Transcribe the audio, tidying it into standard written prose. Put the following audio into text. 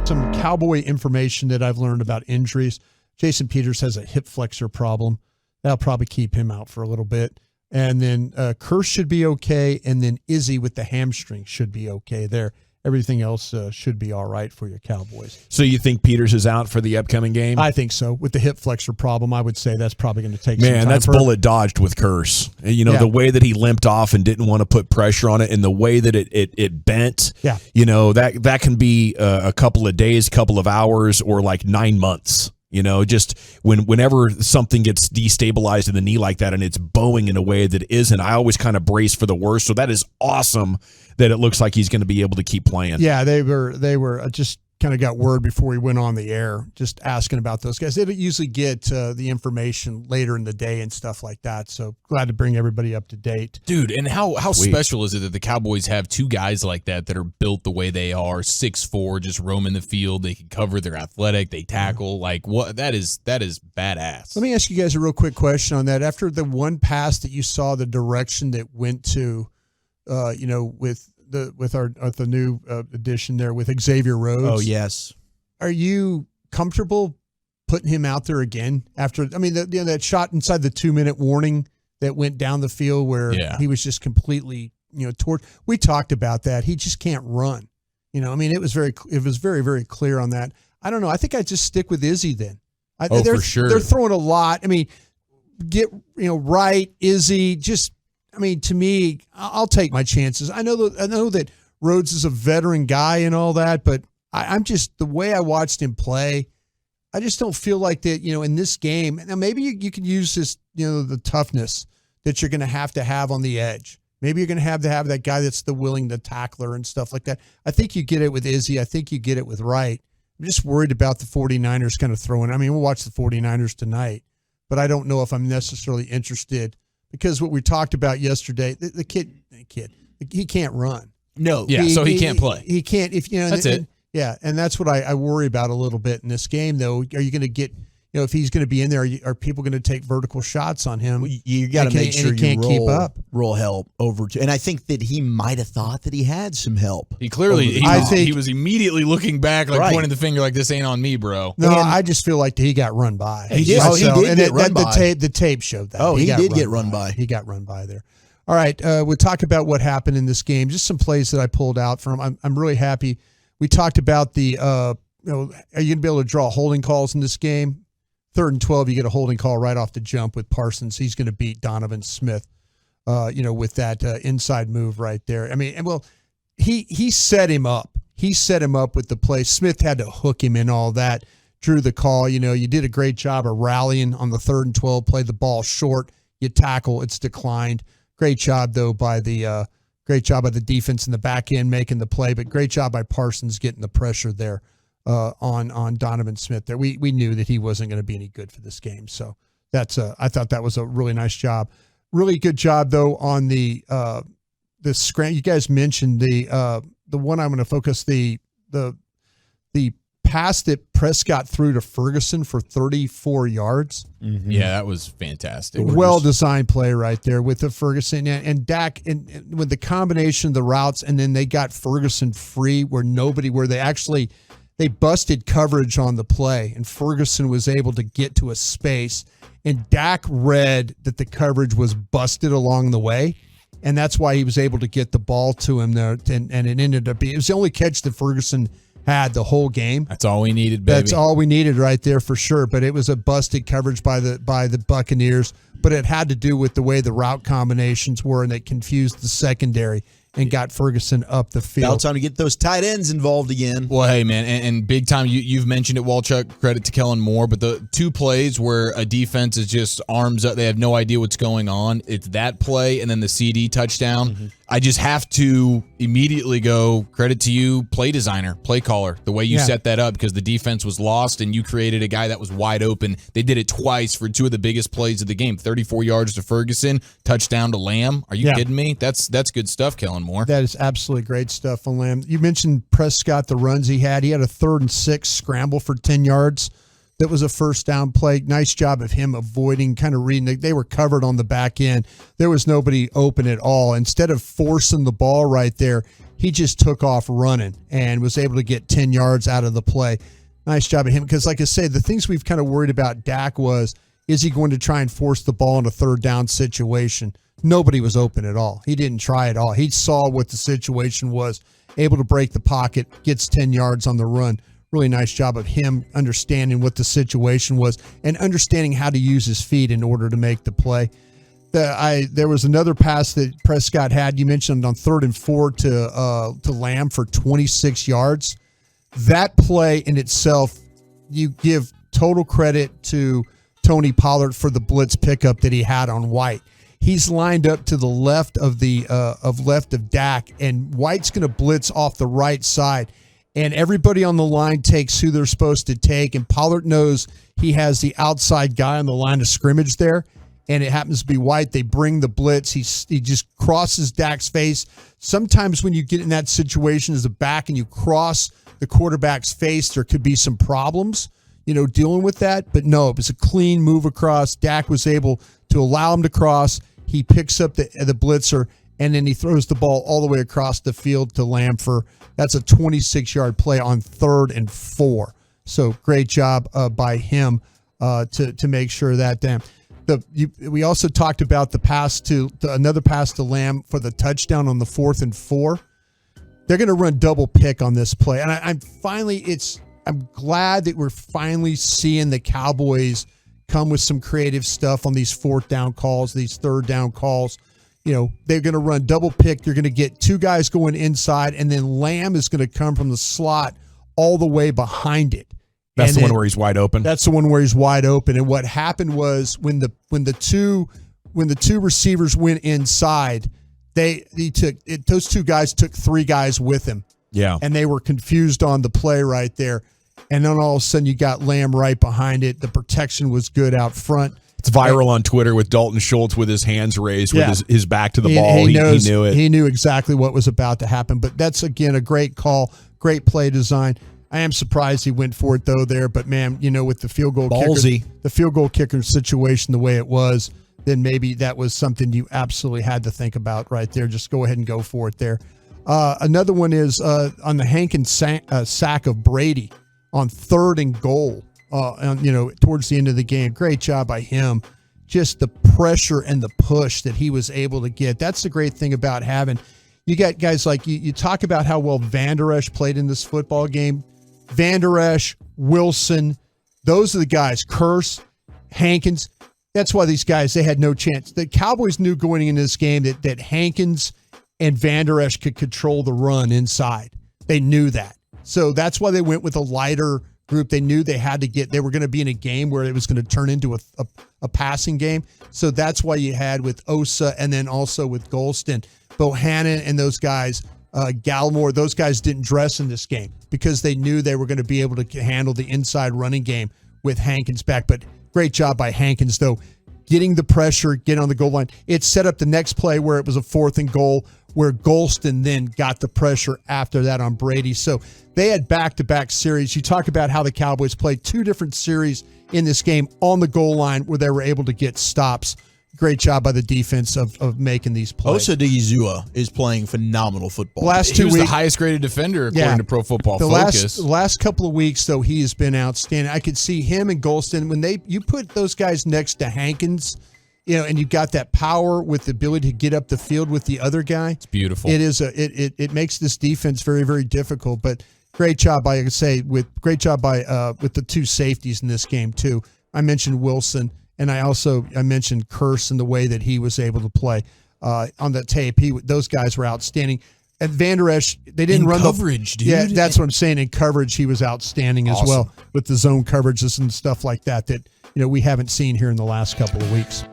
Some Cowboy information that I've learned about injuries. Jason Peters has a hip flexor problem. That'll probably keep him out for a little bit. And then Kearse should be okay. And then Izzy with the hamstring should be okay there. Everything else should be all right for your Cowboys. So you think Peters is out for the upcoming game? I think so. With the hip flexor problem, I would say that's probably going to take some time. Man, that's bullet dodged with Kearse. You know, Yeah. the way that he limped off and didn't want to put pressure on it, and the way that it bent, Yeah. you know, that can be a couple of days, couple of hours, or like 9 months. You know, just whenever something gets destabilized in the knee like that and it's bowing in a way that isn't, I always kind of brace for the worst. So that is awesome that it looks like he's going to be able to keep playing. Yeah, they were just kind of got word before we went on the air, just asking about those guys. They don't usually get the information later in the day and stuff like that. So glad to bring everybody up to date. Dude, and how Sweet. special is it that the Cowboys have two guys like that are built the way they are, 6'4", just roaming the field. They can cover, they're athletic, they tackle. Like, what? That is badass. Let me ask you guys a real quick question on that. After the one pass that you saw, the direction that went to, with the new addition there with Xavier Rhodes. Oh, yes. Are you comfortable putting him out there again after? I mean, that shot inside the 2-minute warning that went down the field where he was just completely, we talked about that. He just can't run. I mean, it was very, very clear on that. I don't know. I think I just stick with Izzy then. For sure. They're throwing a lot. I mean, Wright, Izzy, just. I mean, to me, I'll take my chances. I know that Rhodes is a veteran guy and all that, but I'm just, the way I watched him play, I just don't feel like that, in this game. Now, maybe you can use this, the toughness that you're going to have on the edge. Maybe you're going to have that guy that's the willing the tackler and stuff like that. I think you get it with Izzy. I think you get it with Wright. I'm just worried about the 49ers kind of throwing. I mean, we'll watch the 49ers tonight, but I don't know if I'm necessarily interested. Because what we talked about yesterday, the kid, he can't run. No. Yeah, so he can't play. He can't. That's it. Yeah, and that's what I worry about a little bit in this game, though. Are you going to get, if he's going to be in there, are people going to take vertical shots on him? You got to make sure you can't keep up. Roll help over to, and I think that he might have thought that he had some help. He clearly, he was immediately looking back, like pointing the finger, like this ain't on me, bro. No, I just feel like he got run by. He did. He did get run by. The tape showed that. Oh, he did get run by. He got run by there. All right, we'll talk about what happened in this game. Just some plays that I pulled out from. I'm really happy. We talked about the, are you going to be able to draw holding calls in this game? 3rd and 12, you get a holding call right off the jump with Parsons. He's going to beat Donovan Smith, with that inside move right there. I mean, he set him up. He set him up with the play. Smith had to hook him in all that, drew the call. You did a great job of rallying on the 3rd and 12, play the ball short. You tackle, it's declined. Great job, though, by the defense in the back end making the play, but great job by Parsons getting the pressure there. On Donovan Smith there. We knew that he wasn't going to be any good for this game. So I thought that was a really nice job. Really good job though on the scram. You guys mentioned the one I'm going to focus the pass that Prescott threw to Ferguson for 34 yards. Mm-hmm. Yeah, that was fantastic. Well-designed play right there with the Ferguson and Dak, and with the combination of the routes, and then they got Ferguson free where they busted coverage on the play, and Ferguson was able to get to a space, and Dak read that the coverage was busted along the way, and that's why he was able to get the ball to him there, and it ended up being, it was the only catch that Ferguson had the whole game. That's all we needed, baby. That's all we needed right there for sure, but it was a busted coverage by the Buccaneers, but it had to do with the way the route combinations were, and it confused the secondary and got Ferguson up the field. Now time to get those tight ends involved again. Well, hey, man, and big time, you've mentioned it, Walchuk, credit to Kellen Moore, but the two plays where a defense is just arms up, they have no idea what's going on, it's that play and then the CD touchdown. Mm-hmm. I just have to immediately go, credit to you, play designer, play caller, the way you set that up, because the defense was lost and you created a guy that was wide open. They did it twice for two of the biggest plays of the game, 34 yards to Ferguson, touchdown to Lamb. Are you kidding me? That's good stuff, Kellen Moore. That is absolutely great stuff on Lamb. You mentioned Prescott, the runs he had. He had a 3rd and 6 scramble for 10 yards. That was a first down play. Nice job of him avoiding, kind of reading. They were covered on the back end. There was nobody open at all. Instead of forcing the ball right there, he just took off running and was able to get 10 yards out of the play. Nice job of him, because like I say, the things we've kind of worried about Dak was, is he going to try and force the ball in a third down situation? Nobody was open at all. He didn't try at all. He saw what the situation was, able to break the pocket, gets 10 yards on the run. Really nice job of him understanding what the situation was and understanding how to use his feet in order to make the play. There was another pass that Prescott had. You mentioned on 3rd and 4 to Lamb for 26 yards. That play in itself, you give total credit to Tony Pollard for the blitz pickup that he had on White. He's lined up to the left of Dak, and White's going to blitz off the right side, and everybody on the line takes who they're supposed to take, and Pollard knows he has the outside guy on the line of scrimmage there, and it happens to be White. They bring the blitz. He just crosses Dak's face. Sometimes when you get in that situation as a back and you cross the quarterback's face, there could be some problems, dealing with that. But no, it was a clean move across. Dak was able to allow him to cross. He picks up the blitzer, and then he throws the ball all the way across the field to Lamb that's a 26-yard play on 3rd and 4. So great job by him to make sure that we also talked about the pass to another pass to Lamb for the touchdown on the 4th and 4. They're going to run double pick on this play. And I'm glad that we're finally seeing the Cowboys come with some creative stuff on these 4th down calls, these 3rd down calls. They're going to run double pick. You're going to get 2 guys going inside, and then Lamb is going to come from the slot all the way behind it. That's the one where he's wide open. That's the one where he's wide open. And what happened was when the two receivers went inside, those 2 guys took 3 guys with him. Yeah. And they were confused on the play right there. And then all of a sudden you got Lamb right behind it. The protection was good out front. It's viral on Twitter with Dalton Schultz with his hands raised, with his back to the ball. He knew it. He knew exactly what was about to happen. But that's, again, a great call, great play design. I am surprised he went for it, though, there. But, man, with the field goal kicker situation the way it was, then maybe that was something you absolutely had to think about right there. Just go ahead and go for it there. Another one is on the Hankins sack of Brady on 3rd and goal, towards the end of the game. Great job by him. Just the pressure and the push that he was able to get. That's the great thing about having. You got guys like you talk about how well Van Der Esch played in this football game. Van Der Esch, Wilson, those are the guys. Curse, Hankins. That's why these guys, they had no chance. The Cowboys knew going into this game that Hankins and Van Der Esch could control the run inside. They knew that. So that's why they went with a lighter group. They knew they were going to be in a game where it was going to turn into a passing game. So that's why you had with Osa and then also with Golston, Bohannon and those guys, Gallimore, those guys didn't dress in this game because they knew they were going to be able to handle the inside running game with Hankins back. But great job by Hankins, though, getting the pressure, getting on the goal line. It set up the next play where it was a 4th and goal, where Golston then got the pressure after that on Brady. So they had back-to-back series. You talk about how the Cowboys played 2 different series in this game on the goal line where they were able to get stops. Great job by the defense of making these plays. Osa Digizua is playing phenomenal football. He was the highest graded defender according to Pro Football Focus. The last couple of weeks, though, he has been outstanding. I could see him and Golston when you put those guys next to Hankins, and you got that power with the ability to get up the field with the other guy. It's beautiful. It is it makes this defense very, very difficult. But great job by with the 2 safeties in this game too. I mentioned Wilson. And I mentioned Curse and the way that he was able to play on that tape. Those guys were outstanding. And Van Der Esch, they didn't run coverage, dude. Yeah, that's what I'm saying. In coverage, he was outstanding as well with the zone coverages and stuff like that we haven't seen here in the last couple of weeks.